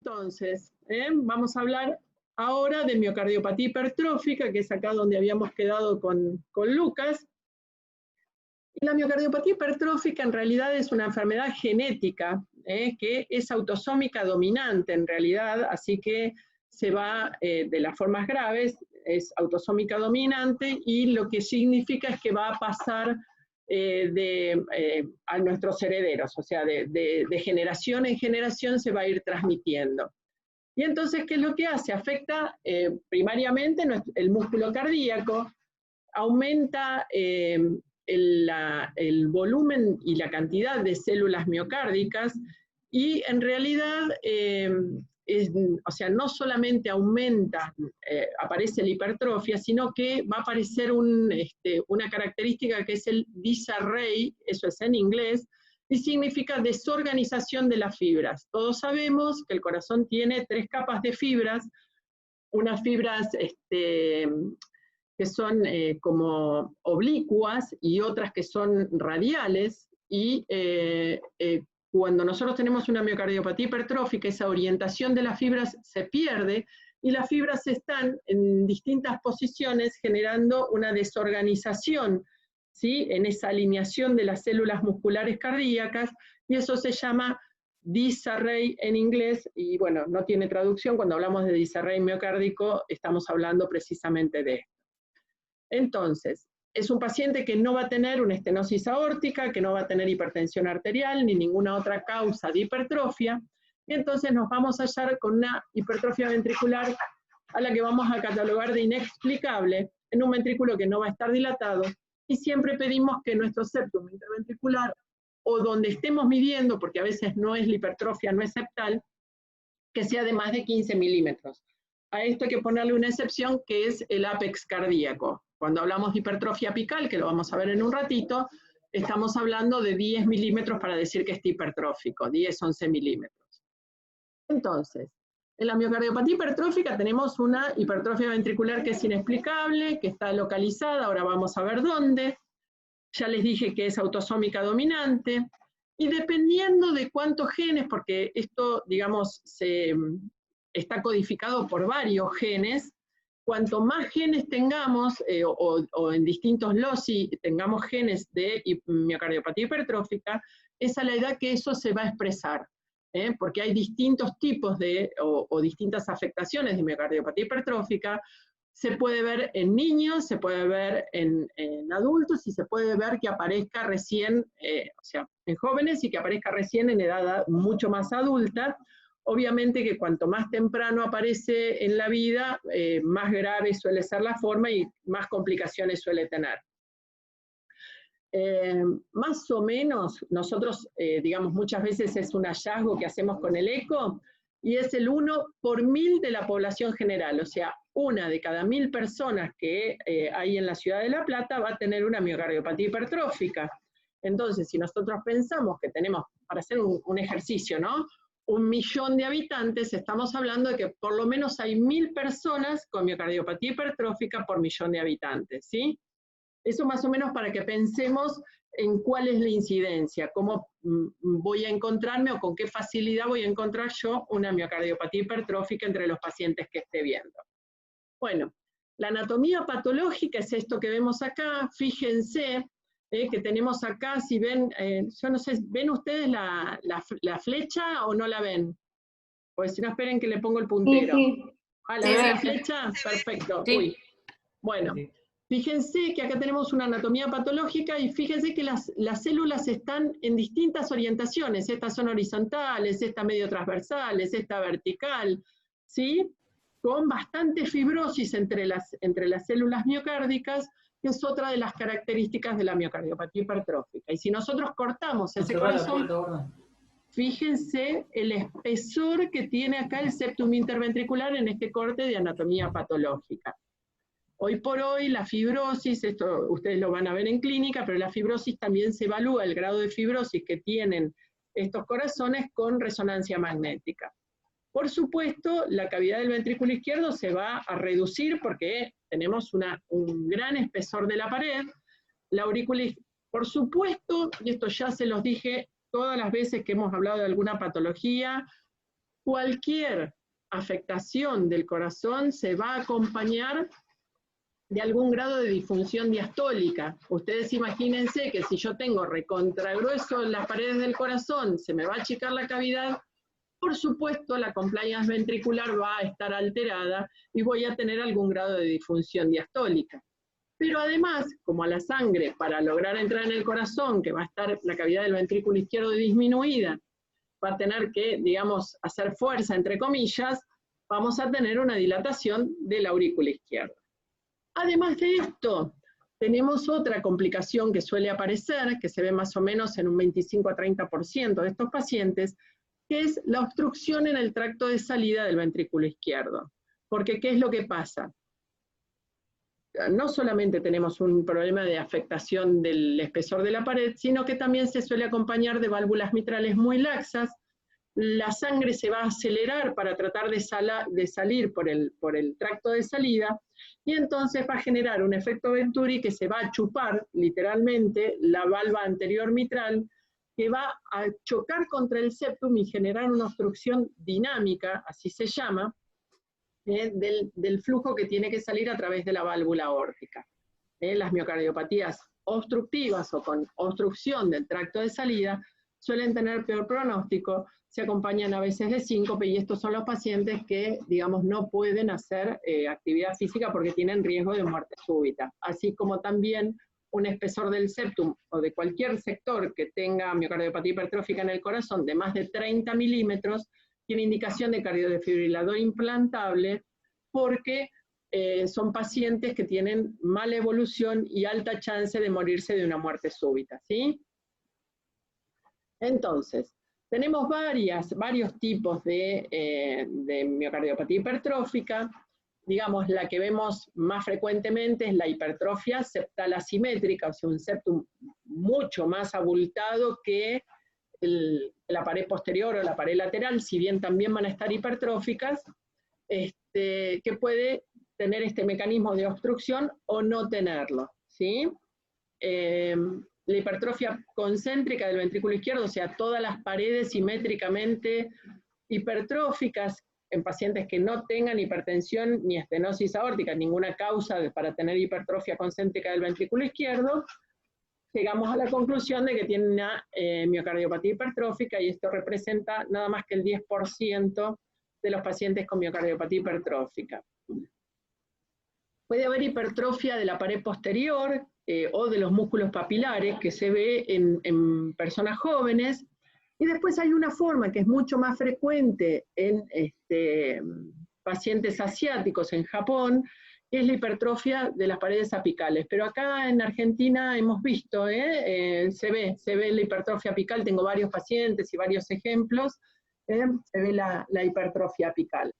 Entonces, vamos a hablar ahora de miocardiopatía hipertrófica, que es acá donde habíamos quedado con Lucas. Y la miocardiopatía hipertrófica en realidad es una enfermedad genética, que es autosómica dominante en realidad, así que se va de las formas graves, es autosómica dominante, y lo que significa es que va a pasar a nuestros herederos, o sea, de generación en generación se va a ir transmitiendo. Y entonces, ¿qué es lo que hace? Afecta primariamente el músculo cardíaco, aumenta el volumen y la cantidad de células miocárdicas, y en realidad, o sea, no solamente aumenta, aparece la hipertrofia, sino que va a aparecer una característica que es el disarray, eso es en inglés, y significa desorganización de las fibras. Todos sabemos que el corazón tiene 3 capas de fibras, unas fibras que son como oblicuas y otras que son radiales, y cuando nosotros tenemos una miocardiopatía hipertrófica, esa orientación de las fibras se pierde y las fibras están en distintas posiciones generando una desorganización, ¿sí?, en esa alineación de las células musculares cardíacas, y eso se llama disarray en inglés, y bueno, no tiene traducción. Cuando hablamos de disarray miocárdico estamos hablando precisamente de esto. Entonces, es un paciente que no va a tener una estenosis aórtica, que no va a tener hipertensión arterial, ni ninguna otra causa de hipertrofia, y entonces nos vamos a hallar con una hipertrofia ventricular a la que vamos a catalogar de inexplicable, en un ventrículo que no va a estar dilatado, y siempre pedimos que nuestro septum interventricular, o donde estemos midiendo, porque a veces no es la hipertrofia, no es septal, que sea de más de 15 milímetros. A esto hay que ponerle una excepción, que es el ápex cardíaco. Cuando hablamos de hipertrofia apical, que lo vamos a ver en un ratito, estamos hablando de 10 milímetros para decir que está hipertrófico, 10, 11 milímetros. Entonces, en la miocardiopatía hipertrófica tenemos una hipertrofia ventricular que es inexplicable, que está localizada, ahora vamos a ver dónde. Ya les dije que es autosómica dominante, y dependiendo de cuántos genes, porque esto, digamos, está codificado por varios genes, cuanto más genes tengamos, o en distintos loci tengamos genes de miocardiopatía hipertrófica, es a la edad que eso se va a expresar, porque hay distintos tipos o distintas afectaciones de miocardiopatía hipertrófica. Se puede ver en niños, se puede ver en adultos, y se puede ver que aparezca recién, o sea, en jóvenes, y que aparezca recién en edad mucho más adulta. Obviamente que cuanto más temprano aparece en la vida, más grave suele ser la forma y más complicaciones suele tener. Más o menos, nosotros, digamos, muchas veces es un hallazgo que hacemos con el eco, y es el 1 por 1000 de la población general, o sea, 1 de cada 1000 personas que hay en la ciudad de La Plata va a tener una miocardiopatía hipertrófica. Entonces, si nosotros pensamos que tenemos, para hacer un ejercicio, ¿no?, 1 millón de habitantes, estamos hablando de que por lo menos hay 1000 personas con miocardiopatía hipertrófica por millón de habitantes, ¿sí? Eso más o menos para que pensemos en cuál es la incidencia, cómo voy a encontrarme, o con qué facilidad voy a encontrar yo una miocardiopatía hipertrófica entre los pacientes que esté viendo. Bueno, la anatomía patológica es esto que vemos acá. Fíjense que tenemos acá, si ven, yo no sé, ¿ven ustedes la flecha o no la ven? Pues si no, esperen que le pongo el puntero. Sí. Ah, ¿la ven la flecha? Perfecto. Sí. Uy. Bueno. Fíjense que acá tenemos una anatomía patológica, y fíjense que las células están en distintas orientaciones. Estas son horizontales, esta medio transversales, esta vertical, ¿sí? Con bastante fibrosis entre las células miocárdicas, que es otra de las características de la miocardiopatía hipertrófica. Y si nosotros cortamos ese corazón, fíjense el espesor que tiene acá el septum interventricular en este corte de anatomía patológica. Hoy por hoy la fibrosis, esto ustedes lo van a ver en clínica, pero la fibrosis también se evalúa, el grado de fibrosis que tienen estos corazones, con resonancia magnética. Por supuesto, la cavidad del ventrículo izquierdo se va a reducir porque tenemos un gran espesor de la pared. La aurícula, por supuesto, y esto ya se los dije todas las veces que hemos hablado de alguna patología, cualquier afectación del corazón se va a acompañar de algún grado de disfunción diastólica. Ustedes imagínense que si yo tengo recontragrueso en las paredes del corazón, se me va a achicar la cavidad, por supuesto la compliance ventricular va a estar alterada y voy a tener algún grado de disfunción diastólica. Pero además, como a la sangre, para lograr entrar en el corazón, que va a estar la cavidad del ventrículo izquierdo disminuida, va a tener que, digamos, hacer fuerza, entre comillas, vamos a tener una dilatación de la aurícula izquierda. Además de esto, tenemos otra complicación que suele aparecer, que se ve más o menos en un 25 a 30% de estos pacientes, que es la obstrucción en el tracto de salida del ventrículo izquierdo. Porque, ¿qué es lo que pasa? No solamente tenemos un problema de afectación del espesor de la pared, sino que también se suele acompañar de válvulas mitrales muy laxas. La sangre se va a acelerar para tratar de salir por el tracto de salida, y entonces va a generar un efecto Venturi que se va a chupar literalmente la valva anterior mitral, que va a chocar contra el septum y generar una obstrucción dinámica, así se llama, del flujo que tiene que salir a través de la válvula aórtica. Las miocardiopatías obstructivas o con obstrucción del tracto de salida suelen tener peor pronóstico, se acompañan a veces de síncope, y estos son los pacientes que, digamos, no pueden hacer actividad física porque tienen riesgo de muerte súbita. Así como también un espesor del septum o de cualquier sector que tenga miocardiopatía hipertrófica en el corazón de más de 30 milímetros, tiene indicación de cardiodefibrilador implantable porque son pacientes que tienen mala evolución y alta chance de morirse de una muerte súbita, ¿sí? Entonces, tenemos varios tipos de miocardiopatía hipertrófica. Digamos, la que vemos más frecuentemente es la hipertrofia septal asimétrica, o sea, un septum mucho más abultado que la pared posterior o la pared lateral, si bien también van a estar hipertróficas, que puede tener este mecanismo de obstrucción o no tenerlo, ¿sí? La hipertrofia concéntrica del ventrículo izquierdo, o sea, todas las paredes simétricamente hipertróficas en pacientes que no tengan hipertensión ni estenosis aórtica, ninguna causa para tener hipertrofia concéntrica del ventrículo izquierdo, llegamos a la conclusión de que tienen una miocardiopatía hipertrófica, y esto representa nada más que el 10% de los pacientes con miocardiopatía hipertrófica. Puede haber hipertrofia de la pared posterior o de los músculos papilares, que se ve en personas jóvenes, y después hay una forma que es mucho más frecuente en pacientes asiáticos en Japón, que es la hipertrofia de las paredes apicales. Pero acá en Argentina hemos visto, se ve la hipertrofia apical, tengo varios pacientes y varios ejemplos, se ve la hipertrofia apical.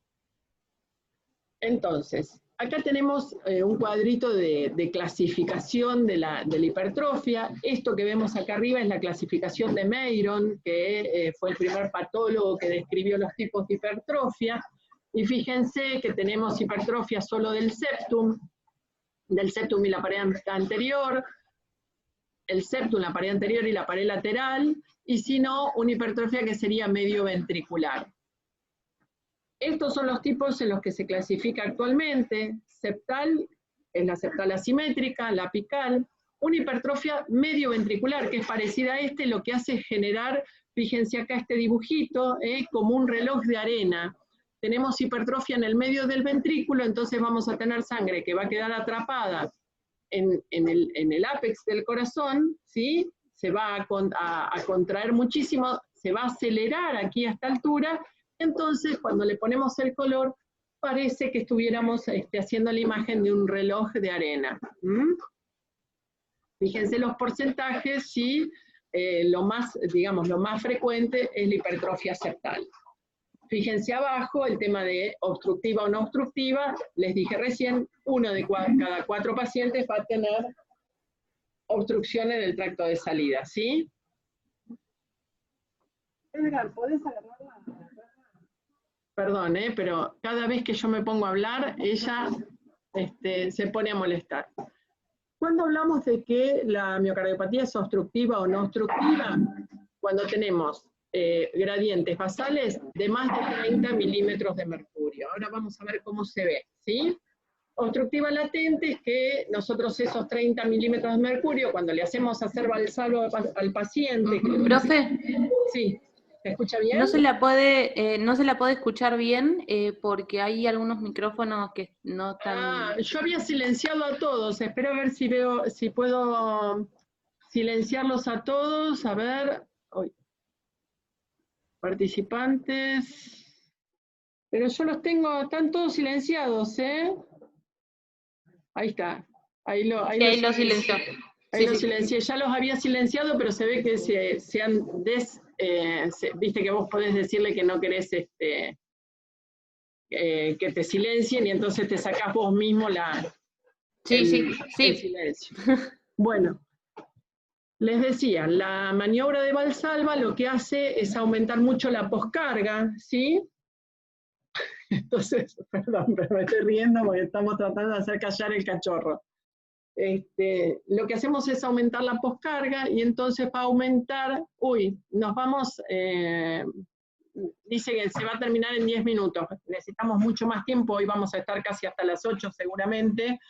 Entonces, acá tenemos un cuadrito de clasificación de la hipertrofia. Esto que vemos acá arriba es la clasificación de Meyron, que fue el primer patólogo que describió los tipos de hipertrofia. Y fíjense que tenemos hipertrofia solo del septum y la pared anterior, el septum, la pared anterior y la pared lateral, y si no, una hipertrofia que sería medio ventricular. Estos son los tipos en los que se clasifica actualmente. Septal es la septal asimétrica, la apical. Una hipertrofia medio ventricular, que es parecida a lo que hace es generar, fíjense acá este dibujito, como un reloj de arena. Tenemos hipertrofia en el medio del ventrículo, entonces vamos a tener sangre que va a quedar atrapada en el ápex del corazón, ¿sí? Se va a contraer muchísimo, se va a acelerar aquí a esta altura. Entonces, cuando le ponemos el color, parece que estuviéramos haciendo la imagen de un reloj de arena. Fíjense los porcentajes, sí, lo más frecuente es la hipertrofia septal. Fíjense abajo el tema de obstructiva o no obstructiva. Les dije recién, uno de cada 4 pacientes va a tener obstrucción en el tracto de salida, ¿sí? Edgar, ¿podés agarrarla? Perdón, pero cada vez que yo me pongo a hablar, ella se pone a molestar. Cuando hablamos de que la miocardiopatía es obstructiva o no obstructiva, cuando tenemos gradientes basales de más de 30 milímetros de mercurio. Ahora vamos a ver cómo se ve, ¿sí? Obstructiva latente es que nosotros esos 30 milímetros de mercurio, cuando le hacemos hacer valsalva al paciente... Profe, sí, ¿se escucha bien? no se la puede escuchar bien porque hay algunos micrófonos que no están... Yo había silenciado a todos, espero a ver si puedo silenciarlos a todos, a ver... participantes... Pero yo los tengo, están todos silenciados, ¿eh? Ahí está. Ahí lo silenció. Ahí lo silencié. Ya los había silenciado, pero se ve que se han viste que vos podés decirle que no querés que te silencien y entonces te sacás vos mismo el silencio. Bueno, les decía, la maniobra de Valsalva lo que hace es aumentar mucho la poscarga, ¿sí? Entonces, perdón, pero me estoy riendo porque estamos tratando de hacer callar el cachorro. Lo que hacemos es aumentar la poscarga y entonces va a aumentar, nos vamos, dice que se va a terminar en 10 minutos, necesitamos mucho más tiempo, hoy vamos a estar casi hasta las 8 seguramente,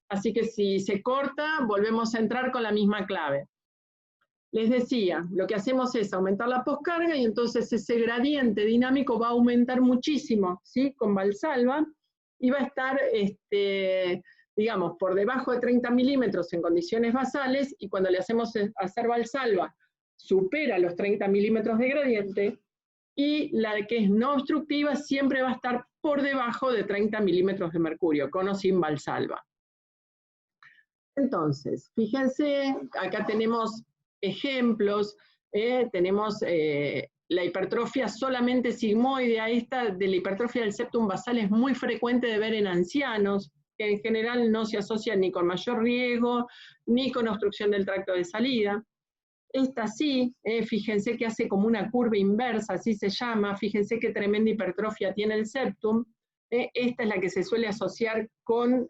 así que si se corta, volvemos a entrar con la misma clave. Les decía, lo que hacemos es aumentar la poscarga y entonces ese gradiente dinámico va a aumentar muchísimo, ¿sí? Con Valsalva, y va a estar, digamos, por debajo de 30 milímetros en condiciones basales, y cuando le hacemos hacer Valsalva, supera los 30 milímetros de gradiente, y la que es no obstructiva siempre va a estar por debajo de 30 milímetros de mercurio, con o sin Valsalva. Entonces, fíjense, acá tenemos ejemplos, tenemos la hipertrofia solamente sigmoidea, esta de la hipertrofia del septum basal es muy frecuente de ver en ancianos, que en general no se asocia ni con mayor riesgo, ni con obstrucción del tracto de salida. Esta sí, fíjense que hace como una curva inversa, así se llama, fíjense qué tremenda hipertrofia tiene el septum. Esta es la que se suele asociar con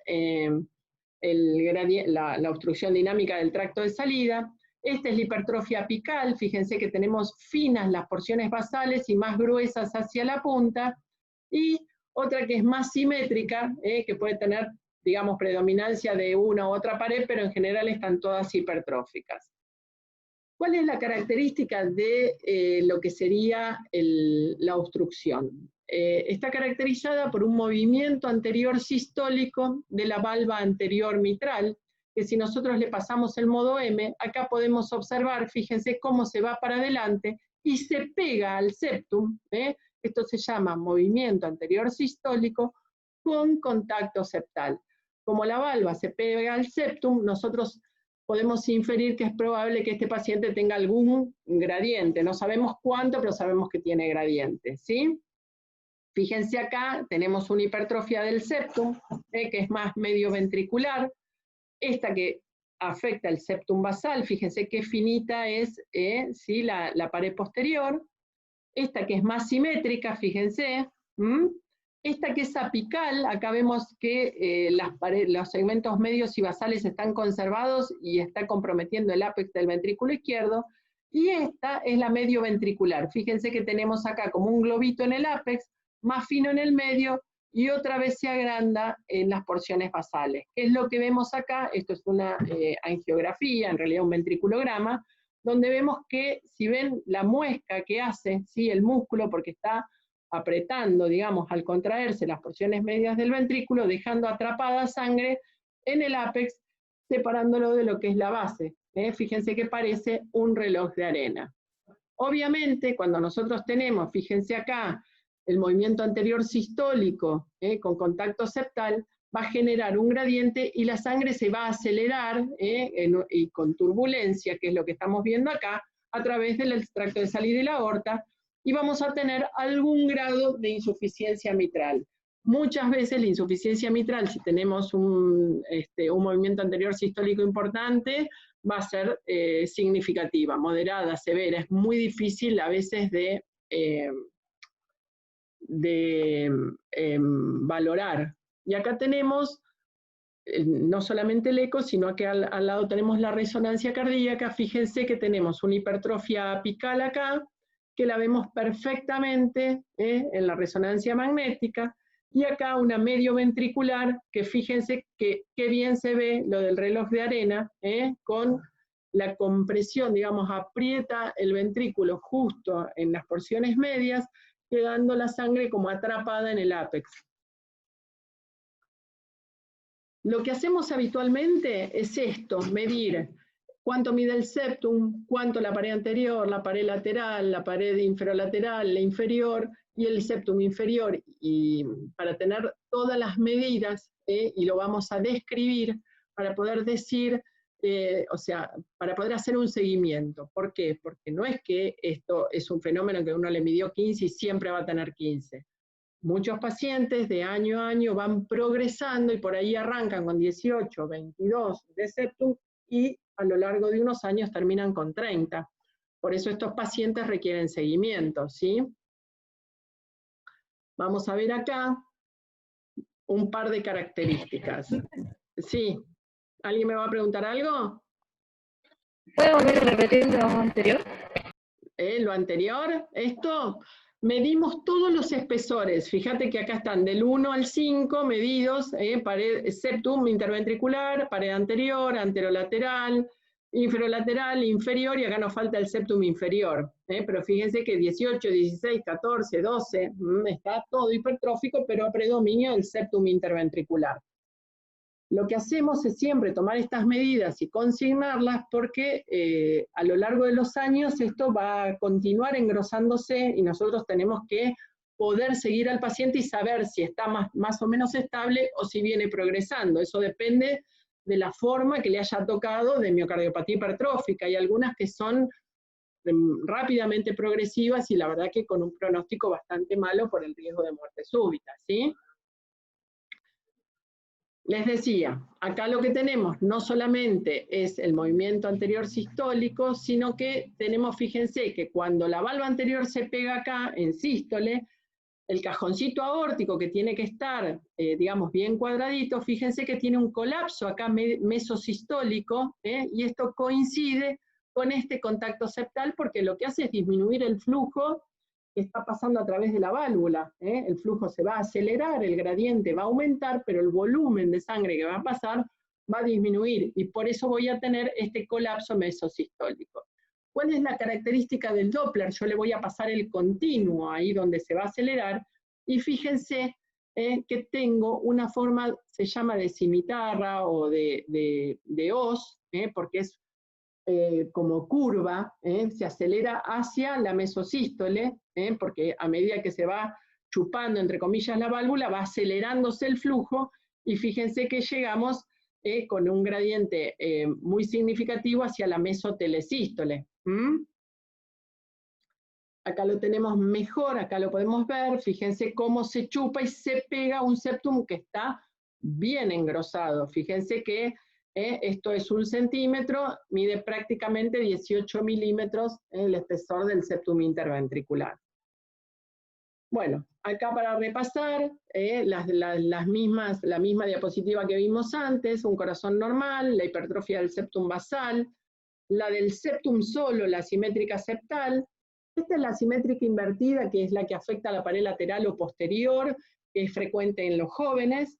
la obstrucción dinámica del tracto de salida. Esta es la hipertrofia apical, fíjense que tenemos finas las porciones basales y más gruesas hacia la punta, y otra que es más simétrica, que puede tener, digamos, predominancia de una u otra pared, pero en general están todas hipertróficas. ¿Cuál es la característica de lo que sería la obstrucción? Está caracterizada por un movimiento anterior sistólico de la valva anterior mitral, que si nosotros le pasamos el modo M, acá podemos observar, fíjense cómo se va para adelante y se pega al septum, esto se llama movimiento anterior sistólico con contacto septal. Como la valva se pega al septum, nosotros podemos inferir que es probable que este paciente tenga algún gradiente. No sabemos cuánto, pero sabemos que tiene gradiente, ¿sí? Fíjense acá, tenemos una hipertrofia del septum, que es más medio ventricular. Esta que afecta el septum basal, fíjense qué finita es, ¿sí? la pared posterior. Esta que es más simétrica, fíjense. Esta que es apical, acá vemos que los segmentos medios y basales están conservados y está comprometiendo el ápex del ventrículo izquierdo. Y esta es la medio ventricular. Fíjense que tenemos acá como un globito en el ápex, más fino en el medio, y otra vez se agranda en las porciones basales. ¿Qué es lo que vemos acá? Esto es una angiografía, en realidad un ventriculograma, donde vemos que, si ven la muesca que hace, ¿sí? El músculo, porque está apretando, digamos, al contraerse las porciones medias del ventrículo, dejando atrapada sangre en el ápex, separándolo de lo que es la base. Fíjense que parece un reloj de arena. Obviamente, cuando nosotros tenemos, fíjense acá, el movimiento anterior sistólico con contacto septal, va a generar un gradiente y la sangre se va a acelerar y con turbulencia, que es lo que estamos viendo acá, a través del tracto de salida y la aorta, y vamos a tener algún grado de insuficiencia mitral. Muchas veces la insuficiencia mitral, si tenemos un movimiento anterior sistólico importante, va a ser significativa, moderada, severa. Es muy difícil a veces de valorar. Y acá tenemos no solamente el eco, sino que al lado tenemos la resonancia cardíaca. Fíjense que tenemos una hipertrofia apical acá, que la vemos perfectamente en la resonancia magnética, y acá una medio ventricular, que fíjense que qué bien se ve lo del reloj de arena, con la compresión, digamos, aprieta el ventrículo justo en las porciones medias, quedando la sangre como atrapada en el ápex. Lo que hacemos habitualmente es esto, medir cuánto mide el septum, cuánto la pared anterior, la pared lateral, la pared inferolateral, la inferior y el septum inferior, y para tener todas las medidas, y lo vamos a describir para poder decir, o sea, para poder hacer un seguimiento. ¿Por qué? Porque no es que esto es un fenómeno que uno le midió 15 y siempre va a tener 15. Muchos pacientes de año a año van progresando y por ahí arrancan con 18, 22 de septum y a lo largo de unos años terminan con 30. Por eso estos pacientes requieren seguimiento, ¿sí? Vamos a ver acá un par de características. Sí, ¿alguien me va a preguntar algo? ¿Puede volver a repetir lo anterior? Lo anterior, esto, medimos todos los espesores. Fíjate que acá están del 1 al 5 medidos, pared, septum interventricular, pared anterior, anterolateral, inferolateral, inferior, y acá nos falta el septum inferior. Pero fíjense que 18, 16, 14, 12, está todo hipertrófico, pero predomina el septum interventricular. Lo que hacemos es siempre tomar estas medidas y consignarlas porque a lo largo de los años esto va a continuar engrosándose y nosotros tenemos que poder seguir al paciente y saber si está más o menos estable o si viene progresando. Eso depende de la forma que le haya tocado de miocardiopatía hipertrófica. Hay algunas que son rápidamente progresivas y la verdad que con un pronóstico bastante malo por el riesgo de muerte súbita, ¿sí? Les decía, acá lo que tenemos no solamente es el movimiento anterior sistólico, sino que tenemos, fíjense, que cuando la valva anterior se pega acá en sístole, el cajoncito aórtico que tiene que estar, digamos, bien cuadradito, fíjense que tiene un colapso acá mesosistólico, y esto coincide con este contacto septal porque lo que hace es disminuir el flujo que está pasando a través de la válvula. El flujo se va a acelerar, el gradiente va a aumentar, pero el volumen de sangre que va a pasar va a disminuir, y por eso voy a tener este colapso mesosistólico. ¿Cuál es la característica del Doppler? Yo le voy a pasar el continuo ahí donde se va a acelerar, y fíjense que tengo una forma, se llama de cimitarra o de hoz, porque es como curva, se acelera hacia la mesosístole, porque a medida que se va chupando, entre comillas, la válvula, va acelerándose el flujo, y fíjense que llegamos con un gradiente muy significativo hacia la mesotelesístole. Acá lo tenemos mejor, acá lo podemos ver, fíjense cómo se chupa y se pega un septum que está bien engrosado. Fíjense que esto es 1 centímetro, mide prácticamente 18 milímetros el espesor del septum interventricular. Bueno, acá para repasar, la misma diapositiva que vimos antes, un corazón normal, la hipertrofia del septum basal, la del septum solo, la simétrica septal. Esta es la simétrica invertida, que es la que afecta a la pared lateral o posterior, que es frecuente en los jóvenes.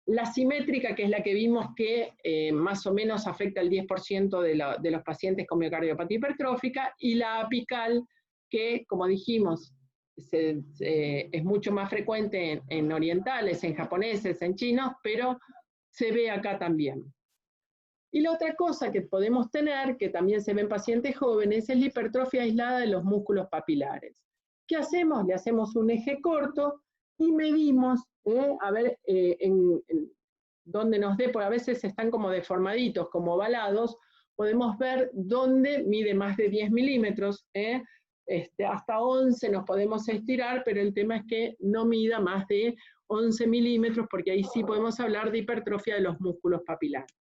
La simétrica, que es la que vimos que más o menos afecta al 10% de los pacientes con miocardiopatía hipertrófica, y la apical, que, como dijimos, es mucho más frecuente en orientales, en japoneses, en chinos, pero se ve acá también. Y la otra cosa que podemos tener, que también se ve en pacientes jóvenes, es la hipertrofia aislada de los músculos papilares. ¿Qué hacemos? Le hacemos un eje corto y medimos, a ver dónde nos dé, porque a veces están como deformaditos, como ovalados, podemos ver dónde mide más de 10 milímetros, hasta 11 nos podemos estirar, pero el tema es que no mida más de 11 milímetros, porque ahí sí podemos hablar de hipertrofia de los músculos papilares.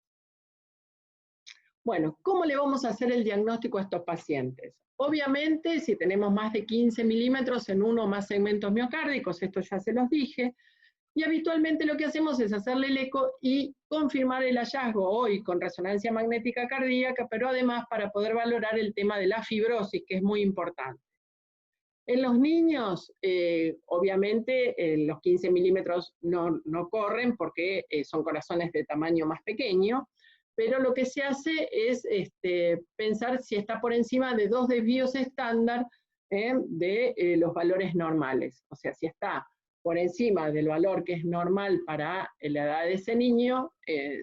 Bueno, ¿cómo le vamos a hacer el diagnóstico a estos pacientes? Obviamente, si tenemos más de 15 milímetros en uno o más segmentos miocárdicos, esto ya se los dije, y habitualmente lo que hacemos es hacerle el eco y confirmar el hallazgo hoy con resonancia magnética cardíaca, pero además para poder valorar el tema de la fibrosis, que es muy importante. En los niños, obviamente, los 15 milímetros no corren porque son corazones de tamaño más pequeño, pero lo que se hace es pensar si está por encima de 2 desvíos estándar de los valores normales. O sea, si está por encima del valor que es normal para la edad de ese niño,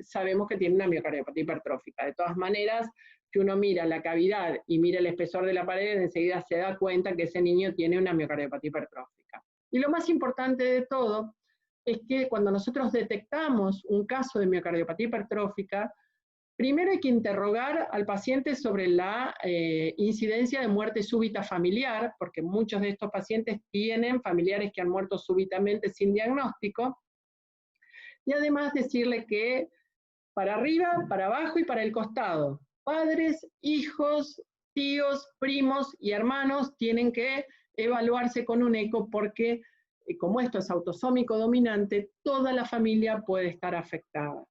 sabemos que tiene una miocardiopatía hipertrófica. De todas maneras, si uno mira la cavidad y mira el espesor de la pared, enseguida se da cuenta que ese niño tiene una miocardiopatía hipertrófica. Y lo más importante de todo es que cuando nosotros detectamos un caso de miocardiopatía hipertrófica, primero hay que interrogar al paciente sobre la incidencia de muerte súbita familiar, porque muchos de estos pacientes tienen familiares que han muerto súbitamente sin diagnóstico, y además decirle que para arriba, para abajo y para el costado, padres, hijos, tíos, primos y hermanos tienen que evaluarse con un eco porque como esto es autosómico dominante, toda la familia puede estar afectada.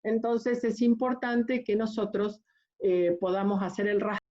Entonces es importante que nosotros podamos hacer el rastro